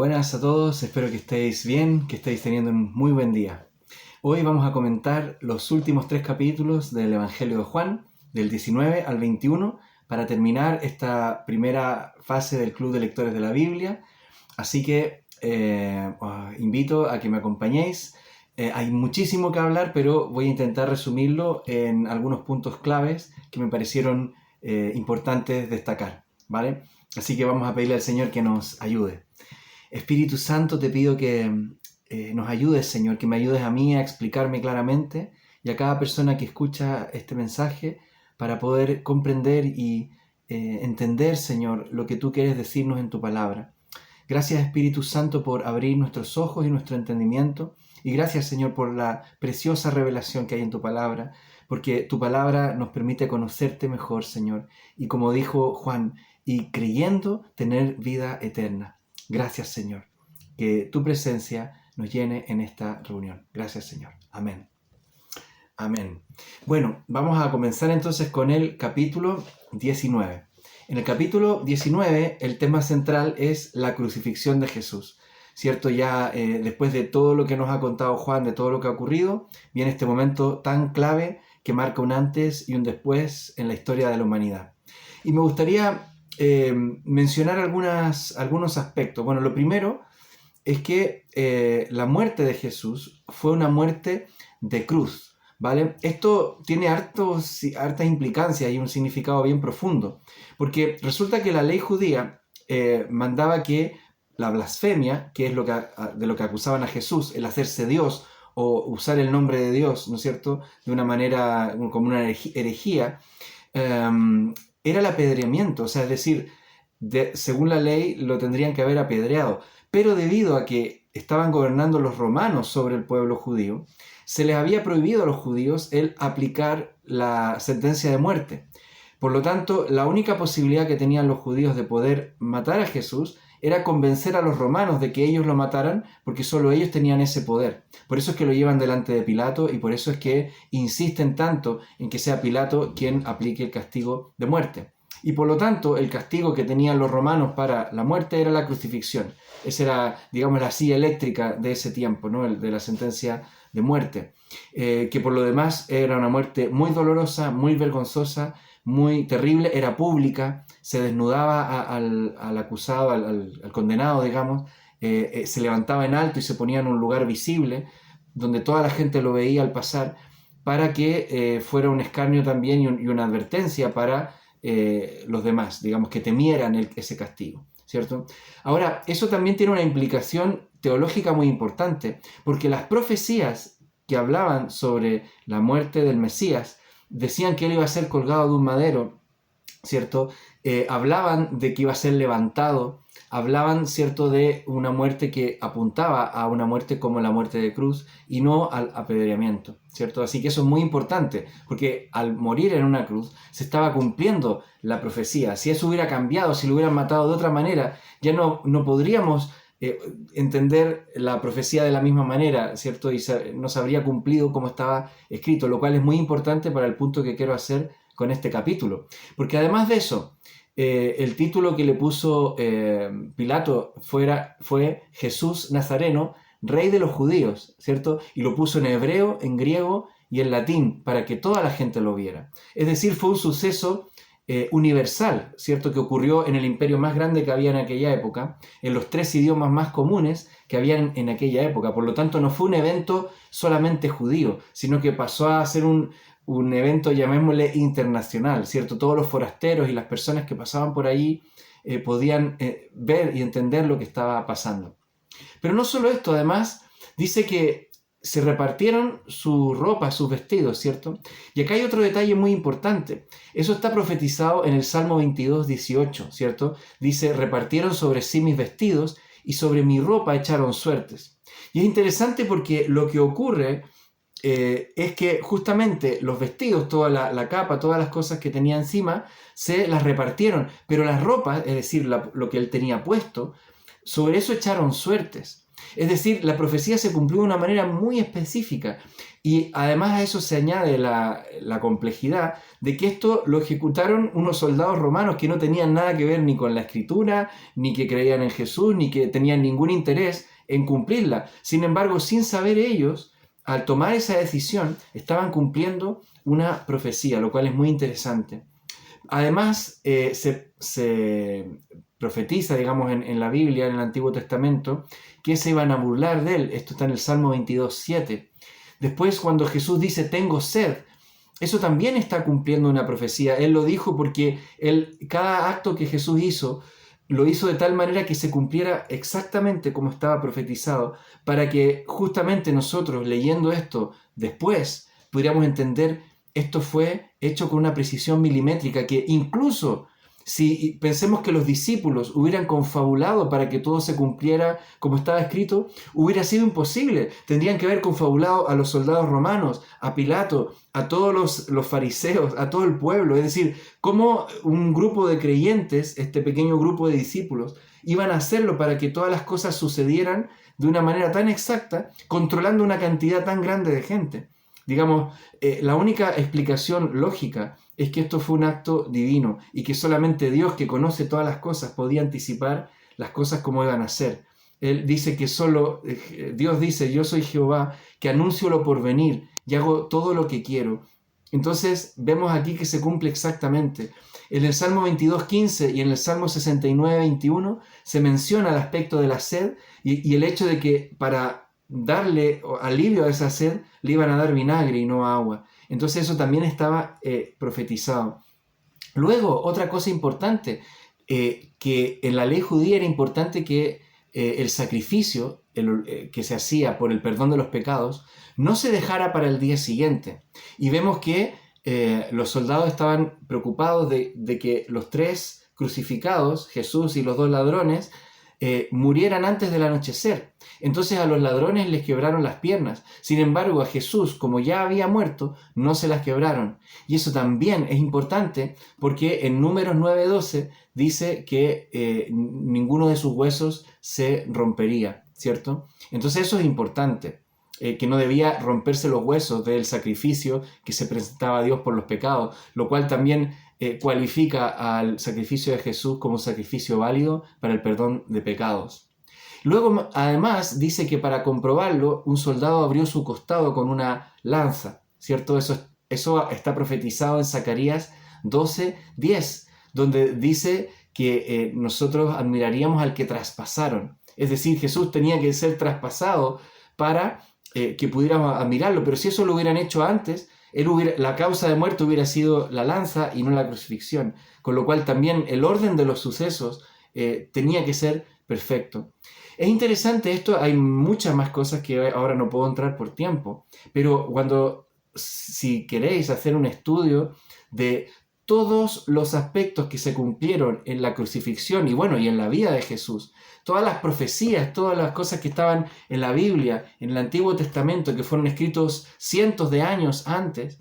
buenas a todos, espero que estéis bien, que estéis teniendo un muy buen día. Hoy vamos a comentar los últimos 3 capítulos del Evangelio de Juan, del 19 al 21, para terminar esta primera fase del Club de Lectores de la Biblia. Así que os invito a que me acompañéis. Hay muchísimo que hablar, pero voy a intentar resumirlo en algunos puntos claves que me parecieron importantes destacar, ¿vale? Así que vamos a pedirle al Señor que nos ayude. Espíritu Santo, te pido que nos ayudes, Señor, que me ayudes a mí a explicarme claramente y a cada persona que escucha este mensaje para poder comprender y entender, Señor, lo que tú quieres decirnos en tu palabra. Gracias, Espíritu Santo, por abrir nuestros ojos y nuestro entendimiento. Y gracias, Señor, por la preciosa revelación que hay en tu palabra, porque tu palabra nos permite conocerte mejor, Señor. Y como dijo Juan, y creyendo tener vida eterna. Gracias, Señor, que tu presencia nos llene en esta reunión. Gracias, Señor. Amén. Amén. Bueno, vamos a comenzar entonces con el capítulo 19. En el capítulo 19, el tema central es la crucifixión de Jesús. ¿Cierto? Ya después de todo lo que nos ha contado Juan, de todo lo que ha ocurrido, viene este momento tan clave que marca un antes y un después en la historia de la humanidad. Y me gustaría mencionar algunos aspectos. Bueno, lo primero es que la muerte de Jesús fue una muerte de cruz, ¿vale? Esto tiene hartas implicancias y un significado bien profundo, porque resulta que la ley judía mandaba que la blasfemia, que es de lo que acusaban a Jesús, el hacerse Dios o usar el nombre de Dios, ¿no es cierto?, de una manera como una herejía, era el apedreamiento, o sea, es decir, según la ley lo tendrían que haber apedreado, pero debido a que estaban gobernando los romanos sobre el pueblo judío, se les había prohibido a los judíos el aplicar la sentencia de muerte. Por lo tanto, la única posibilidad que tenían los judíos de poder matar a Jesús era convencer a los romanos de que ellos lo mataran, porque solo ellos tenían ese poder. Por eso es que lo llevan delante de Pilato y por eso es que insisten tanto en que sea Pilato quien aplique el castigo de muerte. Y por lo tanto, el castigo que tenían los romanos para la muerte era la crucifixión. Esa era, digamos, la silla eléctrica de ese tiempo, ¿no? El de la sentencia de muerte. Que por lo demás era una muerte muy dolorosa, muy vergonzosa, muy terrible, era pública, se desnudaba al acusado, al condenado, digamos, se levantaba en alto y se ponía en un lugar visible, donde toda la gente lo veía al pasar, para que fuera un escarnio también y una advertencia para los demás, digamos, que temieran ese castigo, ¿cierto? Ahora, eso también tiene una implicación teológica muy importante, porque las profecías que hablaban sobre la muerte del Mesías decían que él iba a ser colgado de un madero, ¿cierto? Hablaban de que iba a ser levantado, hablaban, ¿cierto?, de una muerte que apuntaba a una muerte como la muerte de cruz y no al apedreamiento, ¿cierto? Así que eso es muy importante, porque al morir en una cruz se estaba cumpliendo la profecía. Si eso hubiera cambiado, si lo hubieran matado de otra manera, ya no podríamos entender la profecía de la misma manera, ¿cierto? Y no se habría cumplido como estaba escrito, lo cual es muy importante para el punto que quiero hacer con este capítulo. Porque además de eso, el título que le puso Pilato fue Jesús Nazareno, Rey de los Judíos, ¿cierto? Y lo puso en hebreo, en griego y en latín, para que toda la gente lo viera. Es decir, fue un suceso universal, ¿cierto?, que ocurrió en el imperio más grande que había en aquella época, en los 3 idiomas más comunes que había en aquella época. Por lo tanto, no fue un evento solamente judío, sino que pasó a ser un evento, llamémosle, internacional, ¿cierto? Todos los forasteros y las personas que pasaban por ahí podían ver y entender lo que estaba pasando. Pero no solo esto, además, dice que se repartieron su ropa, sus vestidos, ¿cierto? Y acá hay otro detalle muy importante. Eso está profetizado en el Salmo 22, 18, ¿cierto? Dice, repartieron sobre sí mis vestidos y sobre mi ropa echaron suertes. Y es interesante porque lo que ocurre es que justamente los vestidos, toda la capa, todas las cosas que tenía encima, se las repartieron, pero las ropas, es decir, lo que él tenía puesto, sobre eso echaron suertes. Es decir, la profecía se cumplió de una manera muy específica. Y además a eso se añade la complejidad de que esto lo ejecutaron unos soldados romanos que no tenían nada que ver ni con la escritura, ni que creían en Jesús, ni que tenían ningún interés en cumplirla. Sin embargo, sin saber ellos, al tomar esa decisión, estaban cumpliendo una profecía, lo cual es muy interesante. Además, se profetiza, digamos, en la Biblia, en el Antiguo Testamento, que se iban a burlar de él. Esto está en el Salmo 22:7. Después, cuando Jesús dice, tengo sed, eso también está cumpliendo una profecía. Él lo dijo porque cada acto que Jesús hizo, lo hizo de tal manera que se cumpliera exactamente como estaba profetizado, para que justamente nosotros, leyendo esto después, pudiéramos entender esto fue hecho con una precisión milimétrica que incluso si pensemos que los discípulos hubieran confabulado para que todo se cumpliera como estaba escrito, hubiera sido imposible. Tendrían que haber confabulado a los soldados romanos, a Pilato, a todos los fariseos, a todo el pueblo. Es decir, cómo un grupo de creyentes, este pequeño grupo de discípulos, iban a hacerlo para que todas las cosas sucedieran de una manera tan exacta, controlando una cantidad tan grande de gente. Digamos, la única explicación lógica es que esto fue un acto divino y que solamente Dios, que conoce todas las cosas, podía anticipar las cosas como iban a ser. Él dice que Dios dice, yo soy Jehová, que anuncio lo por venir y hago todo lo que quiero. Entonces vemos aquí que se cumple exactamente. En el Salmo 22:15 y en el Salmo 69:21 se menciona el aspecto de la sed y el hecho de que para darle alivio a esa sed le iban a dar vinagre y no agua. Entonces eso también estaba profetizado. Luego, otra cosa importante, que en la ley judía era importante que el sacrificio que se hacía por el perdón de los pecados no se dejara para el día siguiente. Y vemos que los soldados estaban preocupados de que los tres crucificados, Jesús y los dos ladrones, murieran antes del anochecer. Entonces a los ladrones les quebraron las piernas. Sin embargo, a Jesús, como ya había muerto, no se las quebraron. Y eso también es importante porque en Números 9:12 dice que ninguno de sus huesos se rompería, ¿cierto? Entonces eso es importante, que no debía romperse los huesos del sacrificio que se presentaba a Dios por los pecados, lo cual también cualifica al sacrificio de Jesús como un sacrificio válido para el perdón de pecados. Luego, además, dice que para comprobarlo, un soldado abrió su costado con una lanza, ¿cierto? Eso está profetizado en Zacarías 12:10, donde dice que nosotros admiraríamos al que traspasaron. Es decir, Jesús tenía que ser traspasado para que pudiéramos admirarlo, pero si eso lo hubieran hecho antes, la causa de muerte hubiera sido la lanza y no la crucifixión, con lo cual también el orden de los sucesos tenía que ser perfecto. Es interesante esto, hay muchas más cosas que ahora no puedo entrar por tiempo, pero si queréis hacer un estudio de todos los aspectos que se cumplieron en la crucifixión y en la vida de Jesús, todas las profecías, todas las cosas que estaban en la Biblia, en el Antiguo Testamento, que fueron escritos cientos de años antes,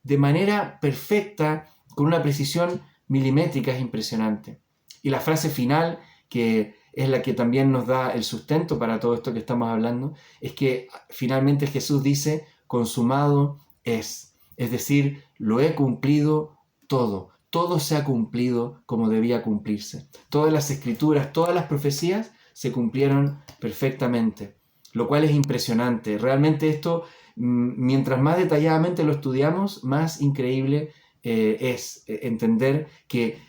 de manera perfecta, con una precisión milimétrica, es impresionante. Y la frase final, que es la que también nos da el sustento para todo esto que estamos hablando, es que finalmente Jesús dice, consumado es. Es decir, lo he cumplido todo. Todo se ha cumplido como debía cumplirse. Todas las escrituras, todas las profecías se cumplieron perfectamente, lo cual es impresionante. Realmente esto, mientras más detalladamente lo estudiamos, más increíble es entender que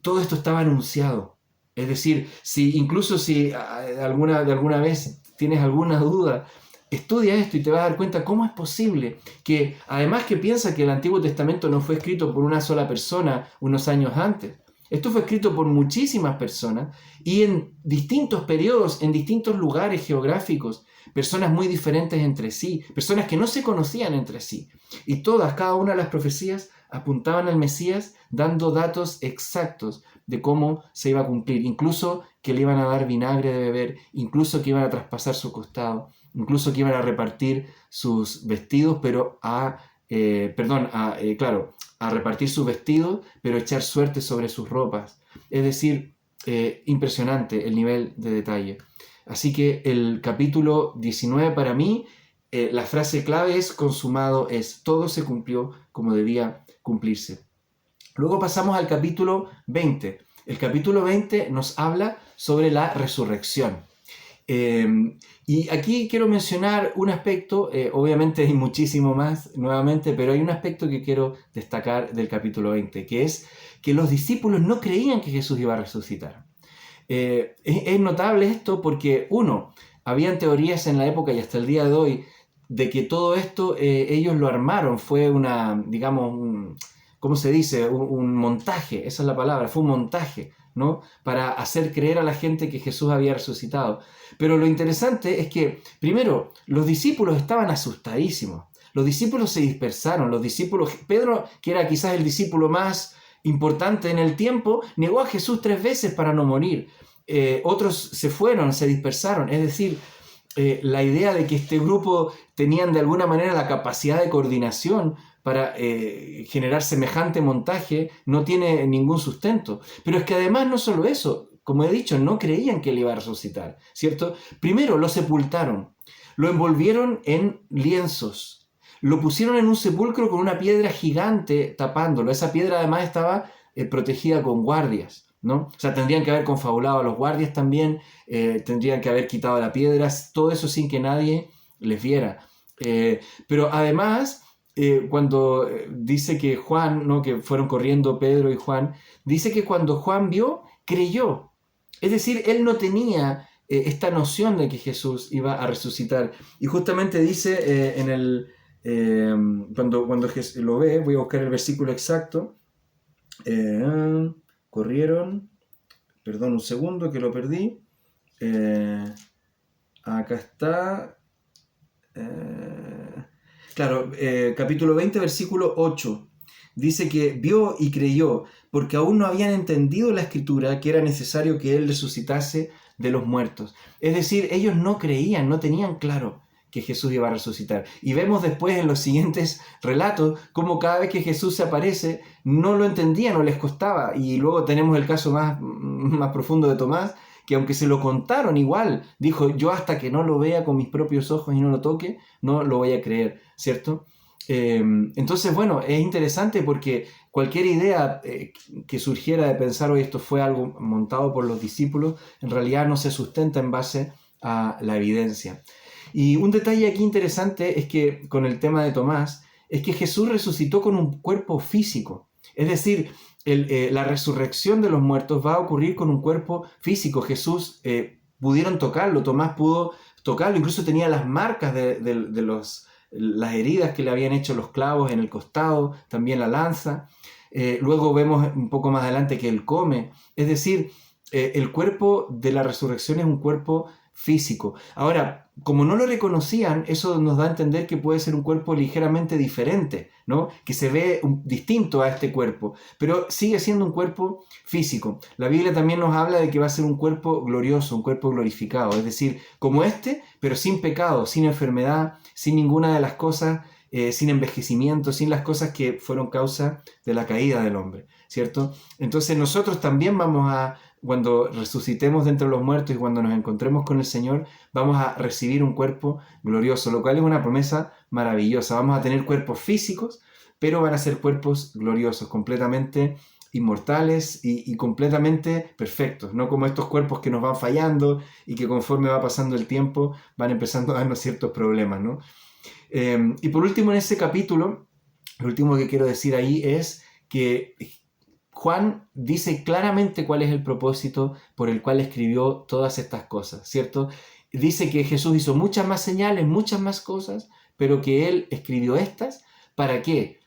todo esto estaba anunciado. Es decir, incluso si alguna vez tienes alguna duda, estudia esto y te vas a dar cuenta cómo es posible que, además que piensa que el Antiguo Testamento no fue escrito por una sola persona unos años antes, esto fue escrito por muchísimas personas y en distintos periodos, en distintos lugares geográficos, personas muy diferentes entre sí, personas que no se conocían entre sí. Y cada una de las profecías apuntaban al Mesías dando datos exactos de cómo se iba a cumplir, incluso que le iban a dar vinagre de beber, incluso que iban a traspasar su costado, incluso que iban a repartir sus vestidos, pero a repartir sus vestidos, pero echar suerte sobre sus ropas. Es decir, impresionante el nivel de detalle. Así que el capítulo 19 para mí, la frase clave es consumado es, todo se cumplió como debía cumplirse. Luego pasamos al capítulo 20. El capítulo 20 nos habla sobre la resurrección. Y aquí quiero mencionar un aspecto, obviamente hay muchísimo más nuevamente, pero hay un aspecto que quiero destacar del capítulo 20, que es que los discípulos no creían que Jesús iba a resucitar. Es notable esto porque, uno, habían teorías en la época y hasta el día de hoy de que todo esto ellos lo armaron, fue una, digamos, ¿cómo se dice? Un montaje, esa es la palabra, fue un montaje, ¿no? Para hacer creer a la gente que Jesús había resucitado. Pero lo interesante es que, primero, los discípulos estaban asustadísimos. Los discípulos se dispersaron, los discípulos, Pedro, que era quizás el discípulo más importante en el tiempo, negó a Jesús 3 veces para no morir. Otros se fueron, se dispersaron. Es decir, la idea de que este grupo tenían de alguna manera la capacidad de coordinación para generar semejante montaje no tiene ningún sustento. Pero es que además no solo eso, como he dicho, no creían que él iba a resucitar, ¿cierto? Primero lo sepultaron, lo envolvieron en lienzos, lo pusieron en un sepulcro con una piedra gigante tapándolo. Esa piedra además estaba protegida con guardias, ¿no? O sea, tendrían que haber confabulado a los guardias también, tendrían que haber quitado la piedra, todo eso sin que nadie les viera. Pero además, cuando dice que Juan, ¿no? Que fueron corriendo Pedro y Juan, dice que cuando Juan vio, creyó. Es decir, él no tenía esta noción de que Jesús iba a resucitar. Y justamente dice cuando Jesús lo ve, voy a buscar el versículo exacto, corrieron, perdón un segundo que lo perdí, acá está, claro, capítulo 20, versículo 8, dice que vio y creyó, porque aún no habían entendido la escritura que era necesario que él resucitase de los muertos. Es decir, ellos no creían, no tenían claro que Jesús iba a resucitar. Y vemos después en los siguientes relatos cómo cada vez que Jesús se aparece no lo entendían o les costaba. Y luego tenemos el caso más profundo de Tomás, que aunque se lo contaron igual, dijo, yo hasta que no lo vea con mis propios ojos y no lo toque, no lo voy a creer, ¿cierto? Entonces, bueno, es interesante porque cualquier idea que surgiera de pensar, hoy esto fue algo montado por los discípulos, en realidad no se sustenta en base a la evidencia. Y un detalle aquí interesante es que con el tema de Tomás, es que Jesús resucitó con un cuerpo físico. Es decir, la resurrección de los muertos va a ocurrir con un cuerpo físico. Jesús pudieron tocarlo, Tomás pudo tocarlo, incluso tenía las marcas de las heridas que le habían hecho los clavos en el costado, también la lanza. Luego vemos un poco más adelante que él come. Es decir, el cuerpo de la resurrección es un cuerpo físico. Ahora, como no lo reconocían, eso nos da a entender que puede ser un cuerpo ligeramente diferente, ¿no? Que se ve distinto a este cuerpo, pero sigue siendo un cuerpo físico. La Biblia también nos habla de que va a ser un cuerpo glorioso, un cuerpo glorificado, es decir, como este, pero sin pecado, sin enfermedad, sin ninguna de las cosas, sin envejecimiento, sin las cosas que fueron causa de la caída del hombre, ¿cierto? Entonces nosotros también cuando resucitemos de entre los muertos y cuando nos encontremos con el Señor, vamos a recibir un cuerpo glorioso, lo cual es una promesa maravillosa. Vamos a tener cuerpos físicos, pero van a ser cuerpos gloriosos, completamente inmortales y completamente perfectos, no como estos cuerpos que nos van fallando y que conforme va pasando el tiempo van empezando a darnos ciertos problemas, ¿no? Y por último, en ese capítulo, lo último que quiero decir ahí es que Juan dice claramente cuál es el propósito por el cual escribió todas estas cosas, ¿cierto? Dice que Jesús hizo muchas más señales, muchas más cosas, pero que él escribió estas para que,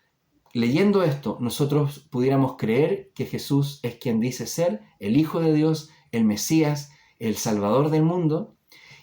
leyendo esto, nosotros pudiéramos creer que Jesús es quien dice ser el Hijo de Dios, el Mesías, el Salvador del mundo,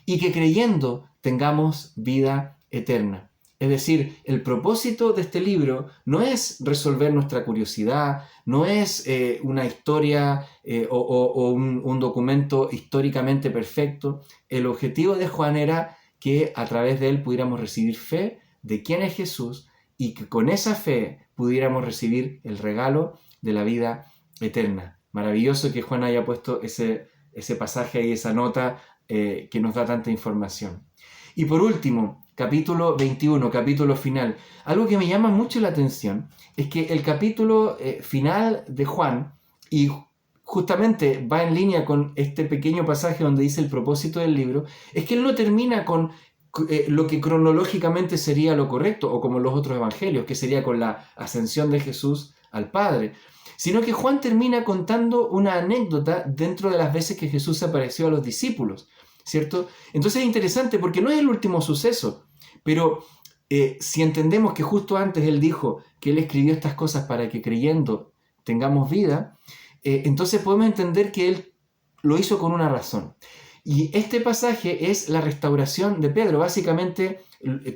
y que creyendo tengamos vida eterna. Es decir, el propósito de este libro no es resolver nuestra curiosidad, no es una historia o un documento históricamente perfecto. El objetivo de Juan era que a través de él pudiéramos recibir fe de quién es Jesús y que con esa fe pudiéramos recibir el regalo de la vida eterna. Maravilloso que Juan haya puesto ese pasaje ahí, esa nota que nos da tanta información. Y por último, capítulo 21, capítulo final. Algo que me llama mucho la atención es que el capítulo final de Juan, y justamente va en línea con este pequeño pasaje donde dice el propósito del libro, es que él no termina con lo que cronológicamente sería lo correcto, o como los otros evangelios, que sería con la ascensión de Jesús al Padre, sino que Juan termina contando una anécdota dentro de las veces que Jesús se apareció a los discípulos, ¿cierto? Entonces es interesante porque no es el último suceso, pero si entendemos que justo antes él dijo que él escribió estas cosas para que creyendo tengamos vida, entonces podemos entender que él lo hizo con una razón. Y este pasaje es la restauración de Pedro. Básicamente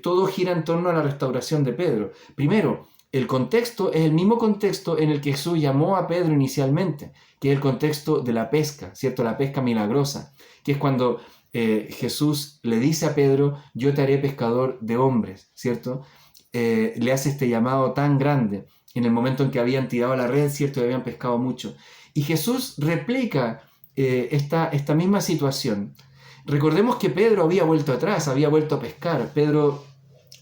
todo gira en torno a la restauración de Pedro. Primero, el contexto es el mismo contexto en el que Jesús llamó a Pedro inicialmente, que es el contexto de la pesca, ¿cierto? La pesca milagrosa, que es cuando Jesús le dice a Pedro, yo te haré pescador de hombres, ¿cierto? Le hace este llamado tan grande en el momento en que habían tirado la red, ¿cierto? Y habían pescado mucho. Y Jesús replica esta misma situación. Recordemos que Pedro había vuelto atrás, había vuelto a pescar. Pedro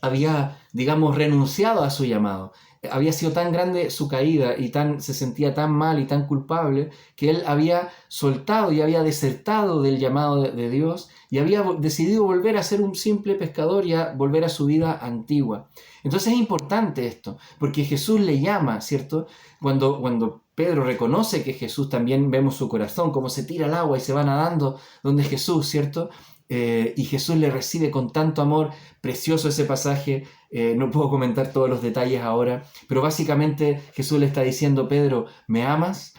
había, digamos, renunciado a su llamado. Había sido tan grande su caída y se sentía tan mal y tan culpable que él había soltado y había desertado del llamado de Dios y había decidido volver a ser un simple pescador y a volver a su vida antigua. Entonces es importante esto, porque Jesús le llama, ¿cierto? Cuando Pedro reconoce que Jesús, también vemos su corazón, cómo se tira al agua y se va nadando donde Jesús, ¿cierto? Y Jesús le recibe con tanto amor, precioso ese pasaje, no puedo comentar todos los detalles ahora, pero básicamente Jesús le está diciendo, Pedro, ¿me amas?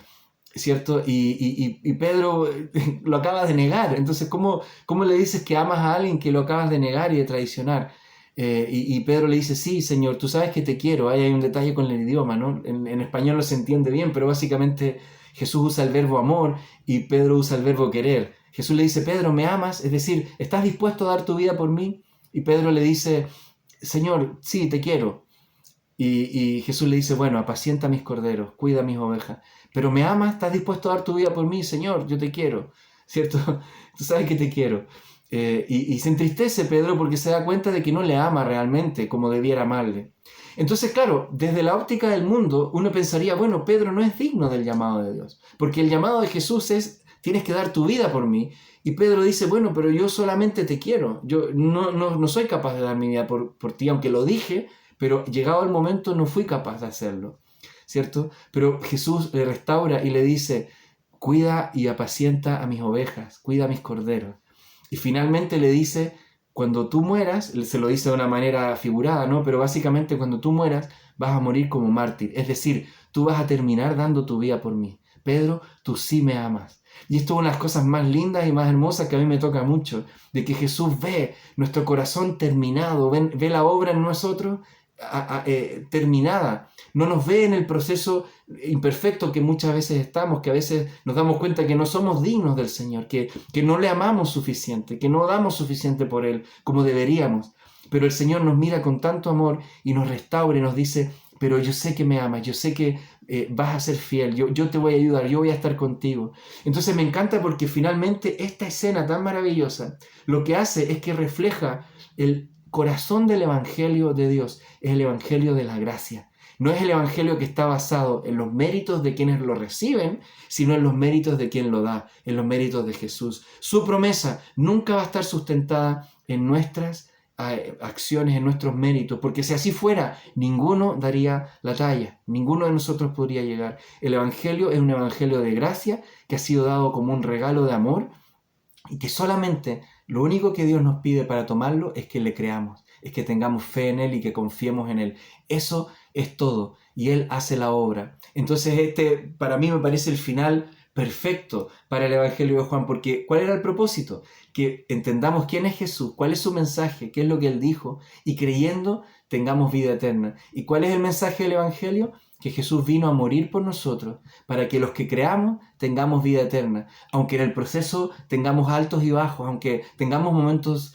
¿Cierto? Y Pedro lo acaba de negar, entonces ¿cómo le dices que amas a alguien que lo acabas de negar y de traicionar? Y Pedro le dice, sí, Señor, tú sabes que te quiero. Ahí hay un detalle con el idioma, ¿no? En español no se entiende bien, pero básicamente Jesús usa el verbo amor y Pedro usa el verbo querer. Jesús le dice, Pedro, ¿me amas? Es decir, ¿estás dispuesto a dar tu vida por mí? Y Pedro le dice, Señor, sí, te quiero. Y Jesús le dice, bueno, apacienta mis corderos, cuida mis ovejas. Pero ¿me amas? ¿Estás dispuesto a dar tu vida por mí? Señor, yo te quiero, ¿cierto? Tú sabes que te quiero. Y se entristece Pedro porque se da cuenta de que no le ama realmente como debiera amarle. Entonces, claro, desde la óptica del mundo, uno pensaría, bueno, Pedro no es digno del llamado de Dios, porque el llamado de Jesús es, tienes que dar tu vida por mí. Y Pedro dice, bueno, pero yo solamente te quiero, yo no soy capaz de dar mi vida por ti, aunque lo dije, pero llegado el momento no fui capaz de hacerlo, ¿cierto? Pero Jesús le restaura y le dice, cuida y apacienta a mis ovejas, cuida a mis corderos. Y finalmente le dice, cuando tú mueras, se lo dice de una manera figurada, ¿no? Pero básicamente cuando tú mueras vas a morir como mártir. Es decir, tú vas a terminar dando tu vida por mí. Pedro, tú sí me amas. Y esto es una de las cosas más lindas y más hermosas que a mí me toca mucho, de que Jesús ve nuestro corazón terminado, ve la obra en nosotros terminada. No nos ve en el proceso imperfecto que muchas veces estamos, que a veces nos damos cuenta que no somos dignos del Señor, que no le amamos suficiente, que no damos suficiente por Él como deberíamos. Pero el Señor nos mira con tanto amor y nos restaura y nos dice, pero yo sé que me amas, yo sé que vas a ser fiel, yo te voy a ayudar, yo voy a estar contigo. Entonces me encanta porque finalmente esta escena tan maravillosa lo que hace es que refleja el corazón del Evangelio de Dios, es el Evangelio de la gracia. No es el Evangelio que está basado en los méritos de quienes lo reciben, sino en los méritos de quien lo da, en los méritos de Jesús. Su promesa nunca va a estar sustentada en nuestras acciones, en nuestros méritos, porque si así fuera, ninguno daría la talla, ninguno de nosotros podría llegar. El Evangelio es un Evangelio de gracia que ha sido dado como un regalo de amor y que solamente lo único que Dios nos pide para tomarlo es que le creamos, es que tengamos fe en Él y que confiemos en Él. Eso es todo y Él hace la obra. Entonces para mí me parece el final perfecto para el Evangelio de Juan, porque ¿cuál era el propósito? Que entendamos quién es Jesús, cuál es su mensaje, qué es lo que Él dijo y creyendo tengamos vida eterna. ¿Y cuál es el mensaje del Evangelio? Que Jesús vino a morir por nosotros para que los que creamos tengamos vida eterna, aunque en el proceso tengamos altos y bajos, aunque tengamos momentos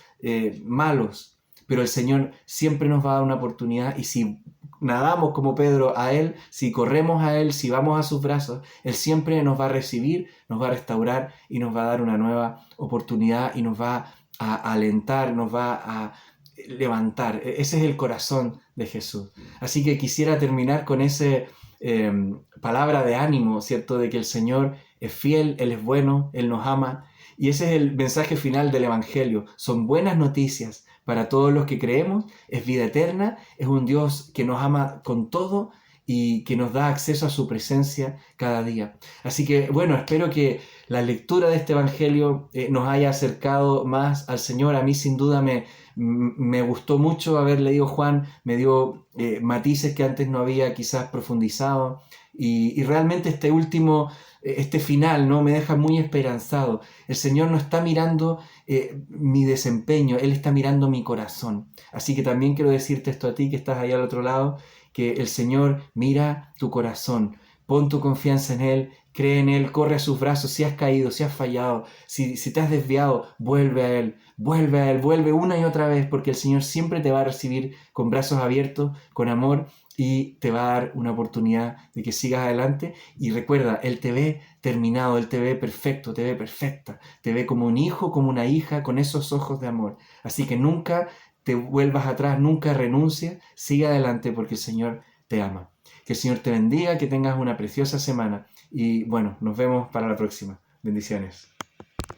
malos, pero el Señor siempre nos va a dar una oportunidad y si nadamos como Pedro a Él, si corremos a Él, si vamos a sus brazos, Él siempre nos va a recibir, nos va a restaurar y nos va a dar una nueva oportunidad y nos va a alentar, nos va a levantar. Ese es el corazón de Jesús. Así que quisiera terminar con ese palabra de ánimo, ¿cierto? De que el Señor es fiel, Él es bueno, Él nos ama. Y ese es el mensaje final del Evangelio. Son buenas noticias para todos los que creemos. Es vida eterna, es un Dios que nos ama con todo y que nos da acceso a su presencia cada día. Así que, bueno, espero que la lectura de este Evangelio nos haya acercado más al Señor. A mí sin duda me gustó mucho haber leído Juan, me dio matices que antes no había quizás profundizado y realmente este final, ¿no? Me deja muy esperanzado. El Señor no está mirando mi desempeño, Él está mirando mi corazón. Así que también quiero decirte esto a ti que estás ahí al otro lado, que el Señor mira tu corazón. Pon tu confianza en Él, cree en Él, corre a sus brazos. Si has caído, si has fallado, si te has desviado, vuelve a Él, vuelve una y otra vez, porque el Señor siempre te va a recibir con brazos abiertos, con amor, y te va a dar una oportunidad de que sigas adelante. Y recuerda, Él te ve terminado, Él te ve perfecto, te ve perfecta, te ve como un hijo, como una hija, con esos ojos de amor. Así que nunca te vuelvas atrás, nunca renuncies, sigue adelante porque el Señor te ama. Que el Señor te bendiga, que tengas una preciosa semana y bueno, nos vemos para la próxima. Bendiciones.